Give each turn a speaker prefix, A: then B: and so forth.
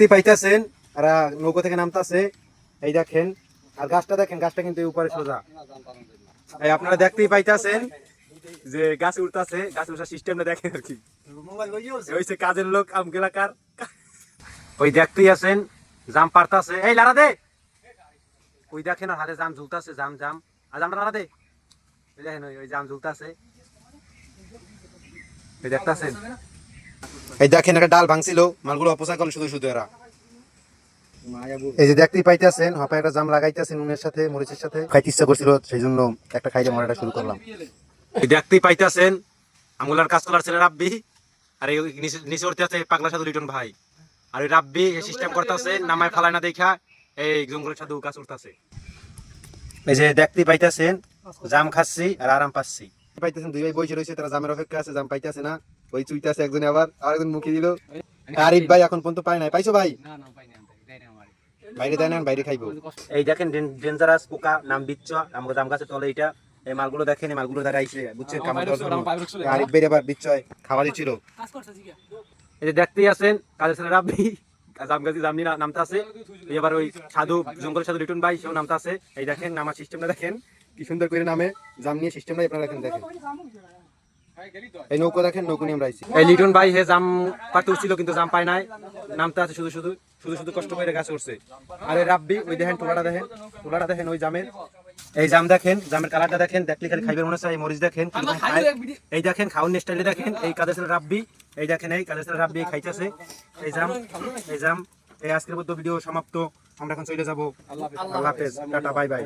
A: পাইতেছেন আর নৌকো থেকে নামতেছে, এই দেখেন। আর গাছটা দেখেন, গাছটা কিন্তু উপরে সোজা। এই আপনারা দেখতেই পাইতেছেন যে গাছ উঠতেছে, গাছ উঠার সিস্টেমটা দেখেন আর কি। হইছে কাজের লোক আমগেলাকার। ওই দেখতেই আছেন জাম পারতাছে, এই লারা দে। ওই দেখেন আর হাতে জাম ঝুলতাছে, জাম জাম আর জামটা লারা দে। এই দেখেন ওই জাম ঝুলতাছে, এই দেখতাছেন। এই দেখেন একটা ডাল ভাঙছিল, মালগুলো অপচয় করল শুধু শুধু এরা। এই যে দেখতেই পাইতেছেন হাপা একটা জাম লাগাইতেছেন নুনের সাথে, মরিচের সাথে। খাইতে ইচ্ছা করছিল, সেই জন্য একটা খাইতে মরাটা শুরু করলাম। এই দেখতেই পাইতেছেন আঙ্গুলার কাজ করার ছেলে রাব্বি, আর এই নিচে উঠতে আছে পাগলা সাধু লিটন ভাই। আর ওই রাব্বি এই সিস্টেম করতেছে, নামায় ফালায় না দেখা এই জঙ্গলের সাধু কাজ উঠতেছে। এই যে দেখতেই পাইতেছেন জাম খাচ্ছি আর আরাম পাচ্ছি। পাইতেছেন দুই ভাই বসে রয়েছে, তারা জামের অপেক্ষা আছে, জাম পাইতেছে না। ওই চুইতে আছে একজনে, আবার আরেকজন মুখে দিল। আরিফ ভাই এখন পর্যন্ত পায় নাই, পাইছো ভাই? বাইরে দেয় না, বাইরে খাইবো। এই দেখেন ডেঞ্জারাস পোকা, নাম বিচ্ছ, আমাকে জাম গাছের তলে। এটা এই মালগুলো দেখেন, এই মালগুলো দ্বারা আইসে বুঝছেন কামড় দেওয়ার জন্য। আরিফ ভাই আবার বিচ্ছয় খাওয়া দিচ্ছিল। এই যে দেখতেই আছেন কাজের ছেলে রাব্বি জাম গাছি জাম নিয়ে নামতে আছে। এবার ওই সাধু জঙ্গলের সাধু লিটন ভাই সেও নামতে আছে। এই দেখেন নামার সিস্টেমটা দেখেন কি সুন্দর করে নামে, জাম নিয়ে সিস্টেমটা আপনারা দেখেন। দেখেন এই নৌকো দেখেন, নৌকো নিয়ে আমরা আইছি। এই লিটন ভাই হে জাম পাড়তে উঠছিল কিন্তু জাম পায় নাই, নামতে আছে শুধু শুধু কষ্ট করে গাছ উঠছে। আর এই রাব্বি ওই দেখেন টোলাটা দেখেন ওই জামের। এই জাম দেখেন, জামের কালারটা দেখেন, দেখলে খালি খাইবার মনে হচ্ছে। এই মরিচ দেখেন, এই দেখেন খাওয়ার স্টাইলে দেখেন। এই কাজের ছেলে রাব্বি, এই দেখেন এই কাজের ছেলে রাব্বি খাইতেছে এই জাম। এই আজকের মতো ভিডিও সমাপ্ত, আমরা এখন চলে যাবো। আল্লাহ হাফেজ, টাটা, বাই বাই।